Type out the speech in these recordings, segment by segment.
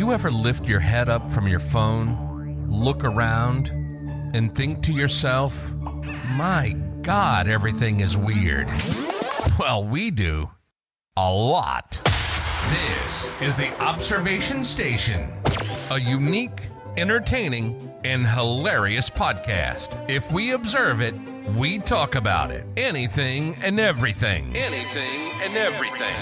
you ever lift your head up from your phone, look around, and think to yourself, my God, everything is weird? Well, we do. A lot. This is the Observation Station, a unique, entertaining, and hilarious podcast. If we observe it, we talk about it. Anything and everything. Anything and everything.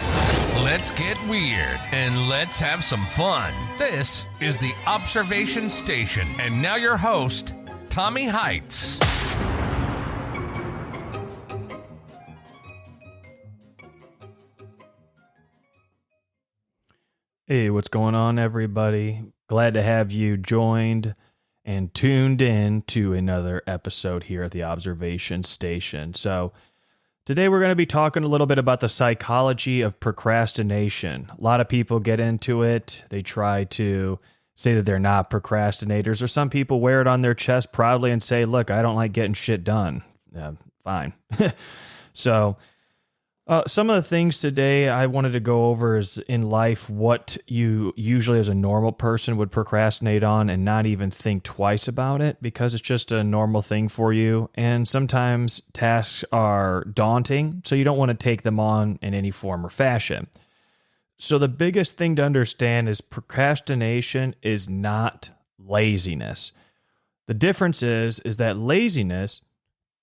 Let's get weird and let's have some fun. This is the Observation Station. And now your host, Tommy Heights. Hey, what's going on, everybody? Glad to have you joined and tuned in to another episode here at the Observation Station. So today we're going to be talking a little bit about the psychology of procrastination. A lot of people get into it. They try to say that they're not procrastinators, or some people wear it on their chest proudly and say, look, I don't like getting shit done. Fine. So some of the things today I wanted to go over is in life what you usually as a normal person would procrastinate on and not even think twice about it because it's just a normal thing for you. And sometimes tasks are daunting, so you don't want to take them on in any form or fashion. So the biggest thing to understand is procrastination is not laziness. The difference is that laziness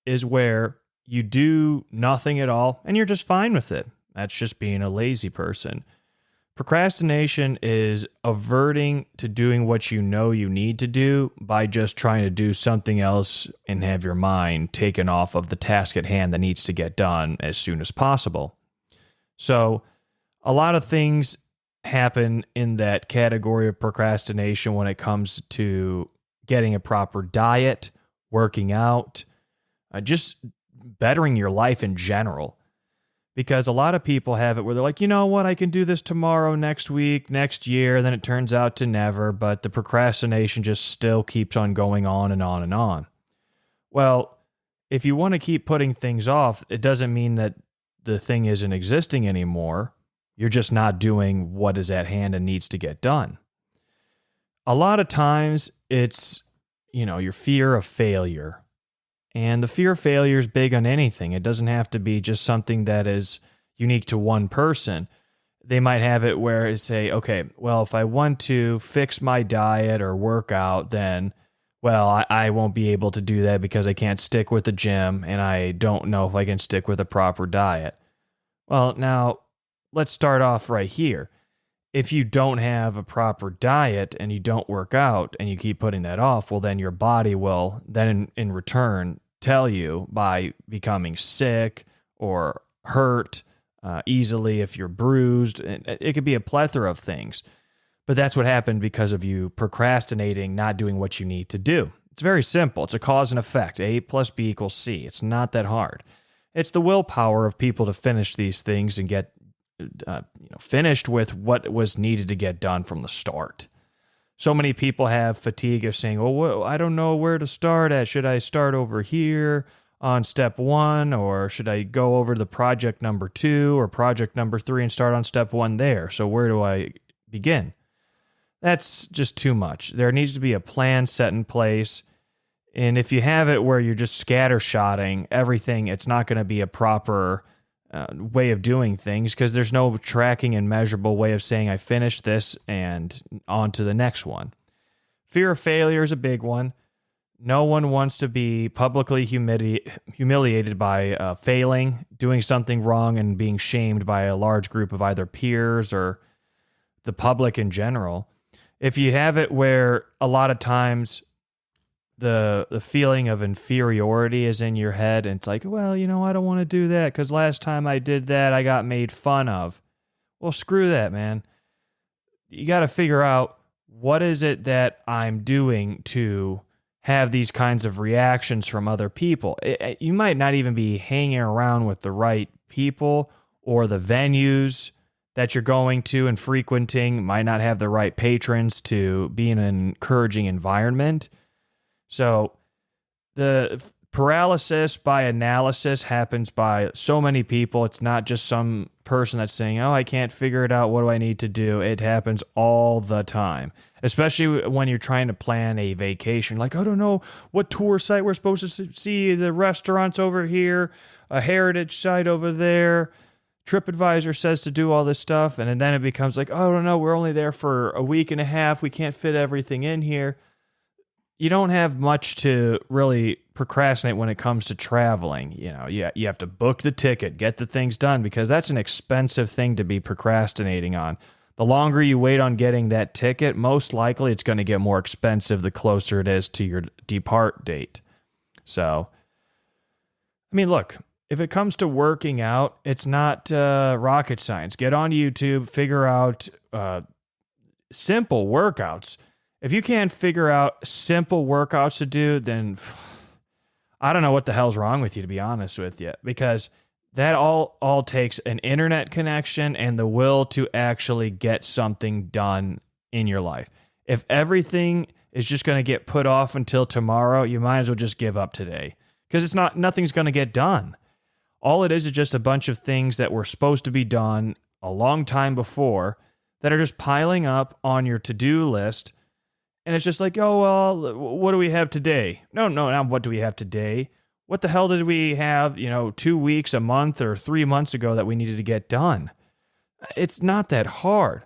is where you do nothing at all, and you're just fine with it. That's just being a lazy person. Procrastination is averting to doing what you know you need to do by just trying to do something else and have your mind taken off of the task at hand that needs to get done as soon as possible. So a lot of things happen in that category of procrastination when it comes to getting a proper diet, working out, just bettering your life in general, because a lot of people have it where they're like, you know what, I can do this tomorrow, next week, next year, then it turns out to never, but the procrastination just still keeps on going on and on and on. Well, if you want to keep putting things off, it doesn't mean that the thing isn't existing anymore. You're just not doing what is at hand and needs to get done. A lot of times it's, your fear of failure. And the fear of failure is big on anything. It doesn't have to be just something that is unique to one person. They might have it where they say, okay, well, if I want to fix my diet or work out, then, well, I won't be able to do that because I can't stick with the gym and I don't know if I can stick with a proper diet. Well, now let's start off right here. If you don't have a proper diet and you don't work out and you keep putting that off, well, then your body will then in return tell you by becoming sick or hurt easily if you're bruised. It could be a plethora of things. But that's what happened because of you procrastinating, not doing what you need to do. It's very simple. It's a cause and effect. A plus B equals C. It's not that hard. It's the willpower of people to finish these things and get finished with what was needed to get done from the start. So many people have fatigue of saying, oh, well, I don't know where to start at. Should I start over here on step 1, or should I go over to the project number 2 or project number 3 and start on step 1 there? So where do I begin? That's just too much. There needs to be a plan set in place. And if you have it where you're just scattershotting everything, it's not going to be a proper way of doing things because there's no tracking and measurable way of saying I finished this and on to the next one. Fear of failure is a big one. No one wants to be publicly humiliated by failing, doing something wrong, and being shamed by a large group of either peers or the public in general. If you have it where a lot of times the feeling of inferiority is in your head, and it's like, well, I don't want to do that because last time I did that, I got made fun of. Well, screw that, man. You got to figure out what is it that I'm doing to have these kinds of reactions from other people. You might not even be hanging around with the right people, or the venues that you're going to and frequenting might not have the right patrons to be in an encouraging environment. So the paralysis by analysis happens by so many people. It's not just some person that's saying, oh, I can't figure it out. What do I need to do? It happens all the time, especially when you're trying to plan a vacation. Like, I don't know what tour site we're supposed to see. The restaurants over here, a heritage site over there. TripAdvisor says to do all this stuff. And then it becomes like, oh, I don't know. We're only there for a week and a half. We can't fit everything in here. You don't have much to really procrastinate when it comes to traveling. You know, you have to book the ticket, get the things done, because that's an expensive thing to be procrastinating on. The longer you wait on getting that ticket, most likely it's going to get more expensive the closer it is to your depart date. So, I mean, look, if it comes to working out, it's not rocket science. Get on YouTube, figure out simple workouts. If you can't figure out simple workouts to do, then I don't know what the hell's wrong with you, to be honest with you, because that all takes an internet connection and the will to actually get something done in your life. If everything is just going to get put off until tomorrow, you might as well just give up today, because nothing's going to get done. All it is just a bunch of things that were supposed to be done a long time before that are just piling up on your to-do list. And it's just like, oh, well, what do we have today? No, not what do we have today. What the hell did we have, 2 weeks, a month, or 3 months ago that we needed to get done? It's not that hard.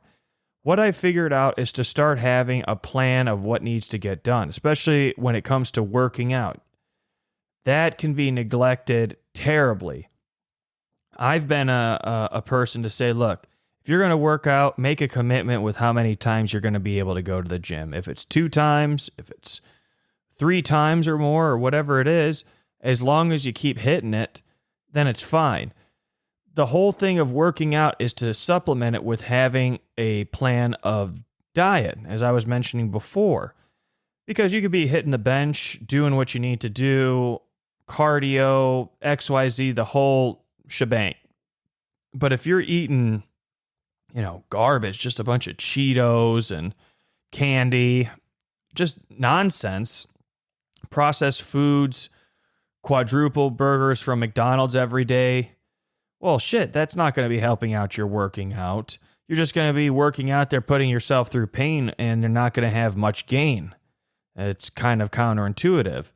What I figured out is to start having a plan of what needs to get done, especially when it comes to working out. That can be neglected terribly. I've been a person to say, look, if you're going to work out, make a commitment with how many times you're going to be able to go to the gym. If it's 2 times, if it's 3 times or more, or whatever it is, as long as you keep hitting it, then it's fine. The whole thing of working out is to supplement it with having a plan of diet, as I was mentioning before. Because you could be hitting the bench, doing what you need to do, cardio, XYZ, the whole shebang. But if you're eating garbage, just a bunch of Cheetos and candy, just nonsense, processed foods, quadruple burgers from McDonald's every day. Well, shit, that's not going to be helping out your working out. You're just going to be working out there, putting yourself through pain, and you're not going to have much gain. It's kind of counterintuitive.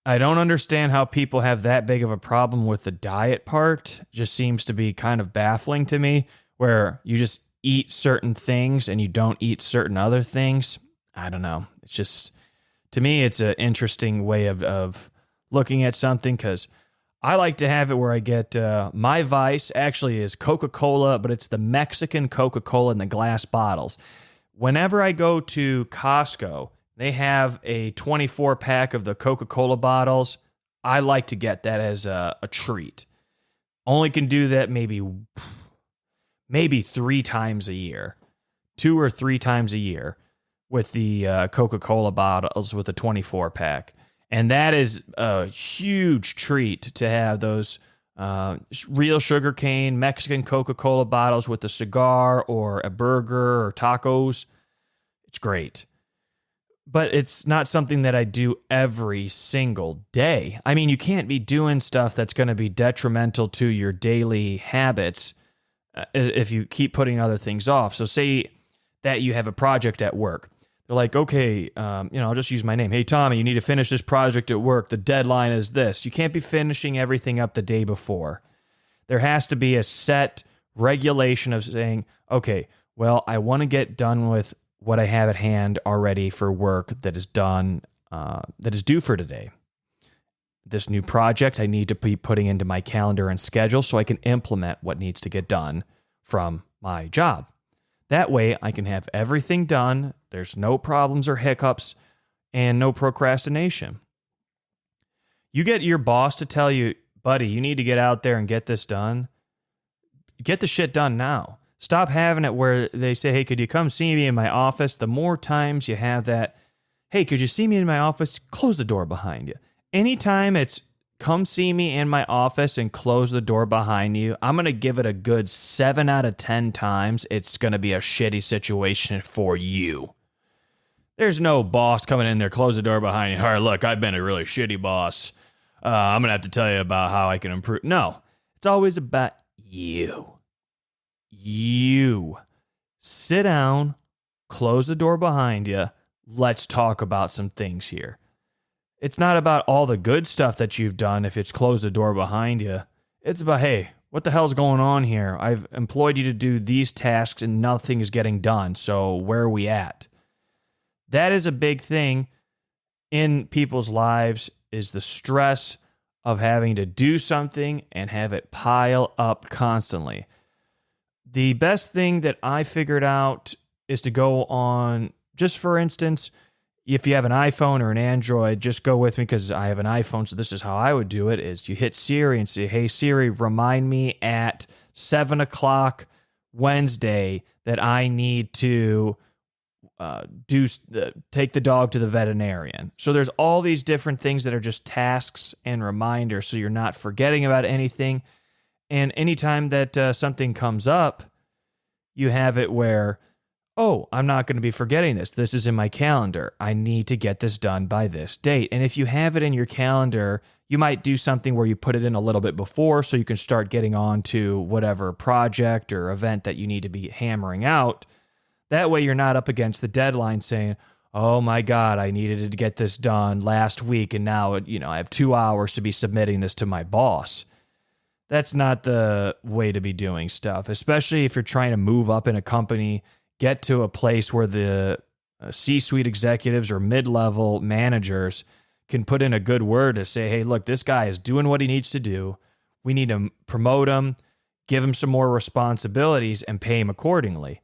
I don't understand how people have that big of a problem with the diet part. It just seems to be kind of baffling to me, where you just eat certain things and you don't eat certain other things. I don't know. It's just, to me, it's an interesting way of looking at something, because I like to have it where I get my vice actually is Coca-Cola, but it's the Mexican Coca-Cola in the glass bottles. Whenever I go to Costco, they have a 24-pack of the Coca-Cola bottles. I like to get that as a treat. Only can do that maybe 3 times a year, 2 or 3 times a year with the Coca-Cola bottles with a 24-pack. And that is a huge treat to have those real sugarcane Mexican Coca-Cola bottles with a cigar or a burger or tacos. It's great. But it's not something that I do every single day. I mean, you can't be doing stuff that's going to be detrimental to your daily habits if you keep putting other things off. So say that you have a project at work. They're like, okay, I'll just use my name. Hey, Tommy, you need to finish this project at work. The deadline is this. You can't be finishing everything up the day before. There has to be a set regulation of saying, okay, well, I want to get done with what I have at hand already for work that is done, that is due for today. This new project I need to be putting into my calendar and schedule so I can implement what needs to get done from my job. That way I can have everything done. There's no problems or hiccups and no procrastination. You get your boss to tell you, buddy, you need to get out there and get this done. Get the shit done now. Stop having it where they say, hey, could you come see me in my office? The more times you have that, hey, could you see me in my office? Close the door behind you. Anytime it's come see me in my office and close the door behind you, I'm going to give it a good 7 out of 10 times. It's going to be a shitty situation for you. There's no boss coming in there, close the door behind you. All right, look, I've been a really shitty boss. I'm going to have to tell you about how I can improve. No, it's always about you. You. Sit down, close the door behind you. Let's talk about some things here. It's not about all the good stuff that you've done if it's closed the door behind you. It's about, hey, what the hell's going on here? I've employed you to do these tasks and nothing is getting done. So where are we at? That is a big thing in people's lives, is the stress of having to do something and have it pile up constantly. The best thing that I figured out is to go on, just for instance, if you have an iPhone or an Android, just go with me because I have an iPhone, so this is how I would do it, is you hit Siri and say, hey, Siri, remind me at 7 o'clock Wednesday that I need to take the dog to the veterinarian. So there's all these different things that are just tasks and reminders, so you're not forgetting about anything. And anytime that something comes up, you have it where, oh, I'm not going to be forgetting this. This is in my calendar. I need to get this done by this date. And if you have it in your calendar, you might do something where you put it in a little bit before so you can start getting on to whatever project or event that you need to be hammering out. That way you're not up against the deadline saying, oh my God, I needed to get this done last week and now I have 2 hours to be submitting this to my boss. That's not the way to be doing stuff, especially if you're trying to move up in a company, get to a place where the C-suite executives or mid-level managers can put in a good word to say, hey, look, this guy is doing what he needs to do. We need to promote him, give him some more responsibilities, and pay him accordingly.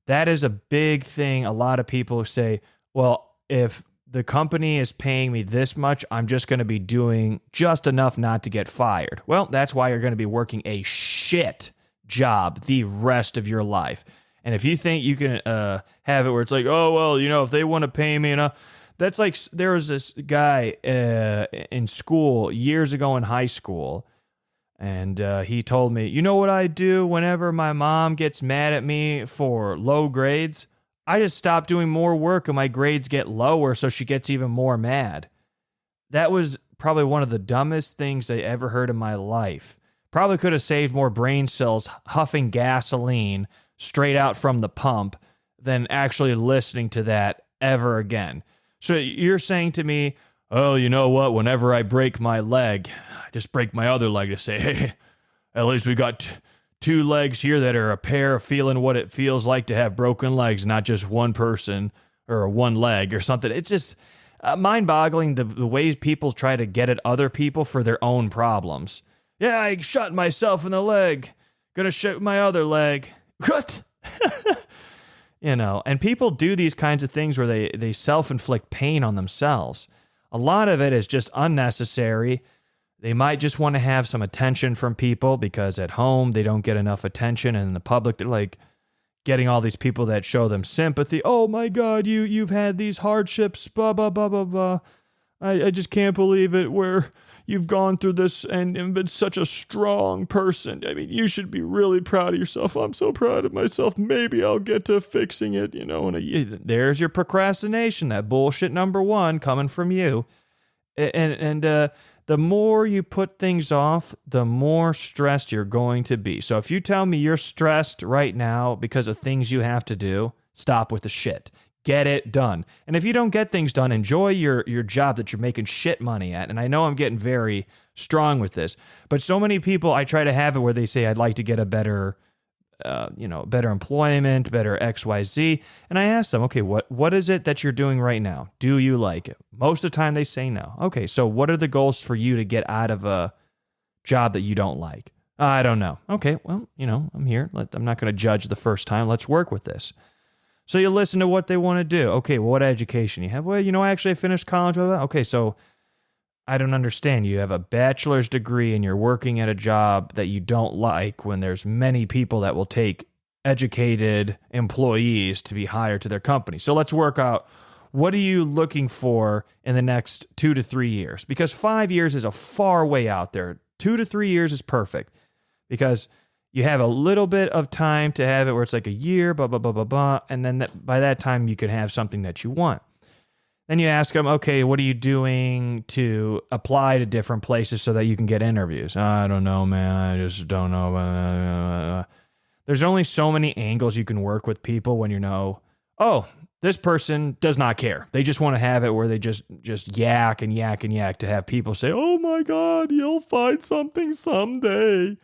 That is a big thing. A lot of people say, well, if the company is paying me this much, I'm just going to be doing just enough not to get fired. Well, that's why you're going to be working a shit job the rest of your life. And if you think you can have it where it's like, oh, well, if they want to pay me enough, that's like, there was this guy in school years ago in high school, and he told me, you know what I do whenever my mom gets mad at me for low grades? I just stop doing more work and my grades get lower, so she gets even more mad. That was probably one of the dumbest things I ever heard in my life. Probably could have saved more brain cells huffing gasoline straight out from the pump than actually listening to that ever again. So you're saying to me, oh, you know what? Whenever I break my leg, I just break my other leg to say, hey, at least we got two legs here that are a pair of feeling what it feels like to have broken legs, not just one person or one leg or something. It's just mind-boggling the ways people try to get at other people for their own problems. Yeah, I shot myself in the leg. Gonna shoot my other leg. What? And people do these kinds of things where they self-inflict pain on themselves. A lot of it is just unnecessary. They might just want to have some attention from people because at home they don't get enough attention, and in the public they're like getting all these people that show them sympathy. Oh my God, you've had these hardships, blah, blah, blah, blah, blah. I just can't believe it where you've gone through this and been such a strong person. I mean, you should be really proud of yourself. I'm so proud of myself. Maybe I'll get to fixing it, there's your procrastination, that bullshit number one coming from you. And the more you put things off, the more stressed you're going to be. So if you tell me you're stressed right now because of things you have to do, stop with the shit. Get it done. And if you don't get things done, enjoy your job that you're making shit money at. And I know I'm getting very strong with this, but so many people, I try to have it where they say, I'd like to get a better, better employment, better XYZ. And I ask them, okay, what is it that you're doing right now? Do you like it? Most of the time they say no. Okay, so what are the goals for you to get out of a job that you don't like? I don't know. Okay, well, I'm here. I'm not going to judge the first time. Let's work with this. So you listen to what they want to do. Okay, well, what education you have? Well, actually I finished college. Blah, blah. Okay, so I don't understand. You have a bachelor's degree and you're working at a job that you don't like when there's many people that will take educated employees to be hired to their company. So let's work out, what are you looking for in the next 2 to 3 years? Because 5 years is a far way out there. 2 to 3 years is perfect because you have a little bit of time to have it where it's like a year, blah, blah, blah, blah, blah. And then by that time, you can have something that you want. Then you ask them, okay, what are you doing to apply to different places so that you can get interviews? I don't know, man. I just don't know. There's only so many angles you can work with people when you know, oh, this person does not care. They just want to have it where they just yak and yak and yak to have people say, oh my God, you'll find something someday.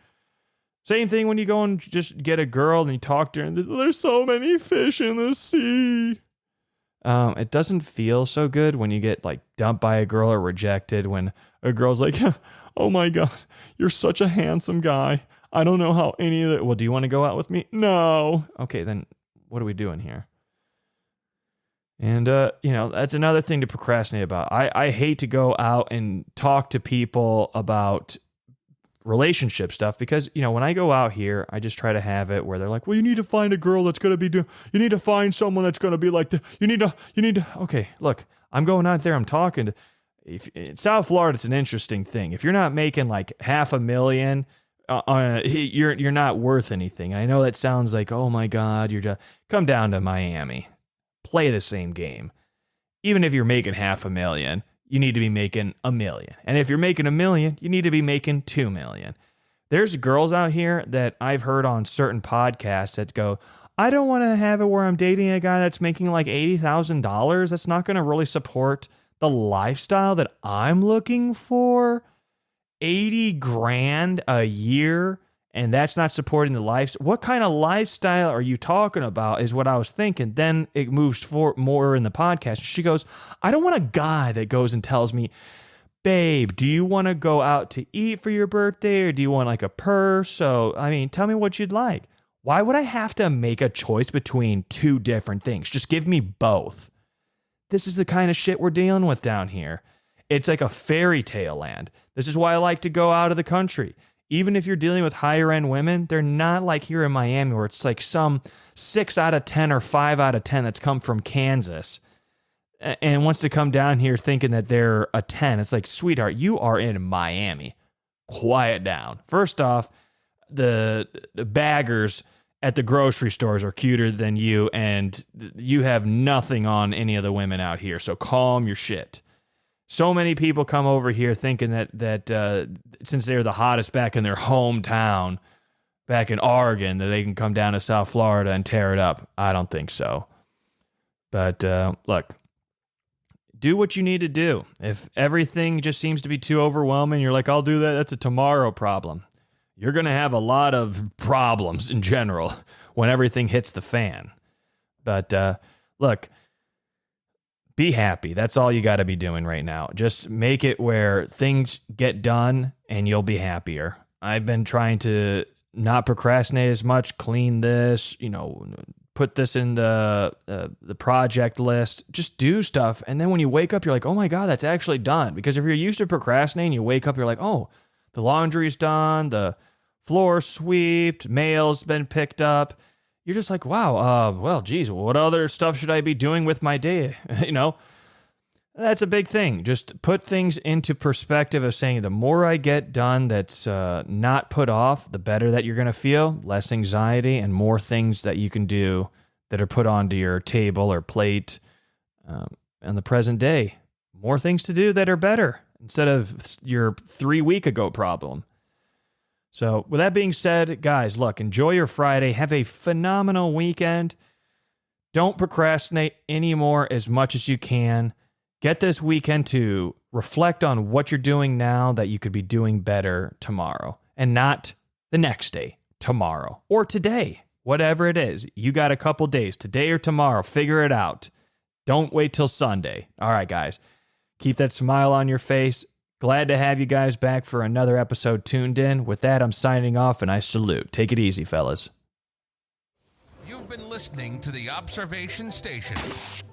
Same thing when you go and just get a girl and you talk to her and there's so many fish in the sea. It doesn't feel so good when you get like dumped by a girl or rejected, when a girl's like, oh my God, you're such a handsome guy. I don't know how any of it. Well, do you want to go out with me? No. Okay, then what are we doing here? And, that's another thing to procrastinate about. I hate to go out and talk to people about relationship stuff because, when I go out here, I just try to have it where they're like, well, you need to find a girl that's going to be you need to find someone that's going to be like you need to, okay, look, I'm going out there, I'm talking to, in South Florida, it's an interesting thing. If you're not making like $500,000, you're not worth anything. I know that sounds like, oh my God, you're just, come down to Miami, play the same game. Even if you're making $500,000, you need to be making $1 million. And if you're making $1 million, you need to be making $2 million. There's girls out here that I've heard on certain podcasts that go, I don't want to have it where I'm dating a guy that's making like $80,000. That's not going to really support the lifestyle that I'm looking for. 80 grand a year, and that's not supporting the life. What kind of lifestyle are you talking about is what I was thinking. Then it moves for more in the podcast. She goes, I don't want a guy that goes and tells me, babe, do you want to go out to eat for your birthday, or do you want like a purse? So, tell me what you'd like. Why would I have to make a choice between two different things? Just give me both. This is the kind of shit we're dealing with down here. It's like a fairy tale land. This is why I like to go out of the country. Even if you're dealing with higher end women, they're not like here in Miami where it's like some 6 out of 10 or 5 out of 10 that's come from Kansas and wants to come down here thinking that they're a 10. It's like, sweetheart, you are in Miami. Quiet down. First off, the baggers at the grocery stores are cuter than you, and you have nothing on any of the women out here. So calm your shit. So many people come over here thinking that since they're the hottest back in their hometown, back in Oregon, that they can come down to South Florida and tear it up. I don't think so. But look, do what you need to do. If everything just seems to be too overwhelming, you're like, I'll do that. That's a tomorrow problem. You're going to have a lot of problems in general when everything hits the fan. But look, be happy. That's all you got to be doing right now. Just make it where things get done and you'll be happier. I've been trying to not procrastinate as much, clean this, put this in the project list, just do stuff. And then when you wake up, you're like, oh my God, that's actually done. Because if you're used to procrastinating, you wake up, you're like, oh, the laundry's done, the floor swept, mail's been picked up. You're just like, wow, well, geez, what other stuff should I be doing with my day? That's a big thing. Just put things into perspective of saying the more I get done that's not put off, the better that you're going to feel, less anxiety, and more things that you can do that are put onto your table or plate in the present day. More things to do that are better instead of your 3 week ago problem. So with that being said, guys, look, enjoy your Friday. Have a phenomenal weekend. Don't procrastinate anymore as much as you can. Get this weekend to reflect on what you're doing now that you could be doing better tomorrow, and not the next day, tomorrow, or today, whatever it is. You got a couple days, today or tomorrow, figure it out. Don't wait till Sunday. All right, guys, keep that smile on your face. Glad to have you guys back for another episode tuned in. With that, I'm signing off, and I salute. Take it easy, fellas. You've been listening to the Observation Station.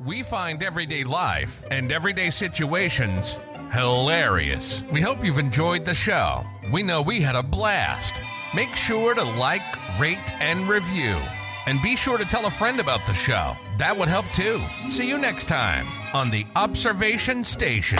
We find everyday life and everyday situations hilarious. We hope you've enjoyed the show. We know we had a blast. Make sure to like, rate, and review. And be sure to tell a friend about the show. That would help too. See you next time on the Observation Station.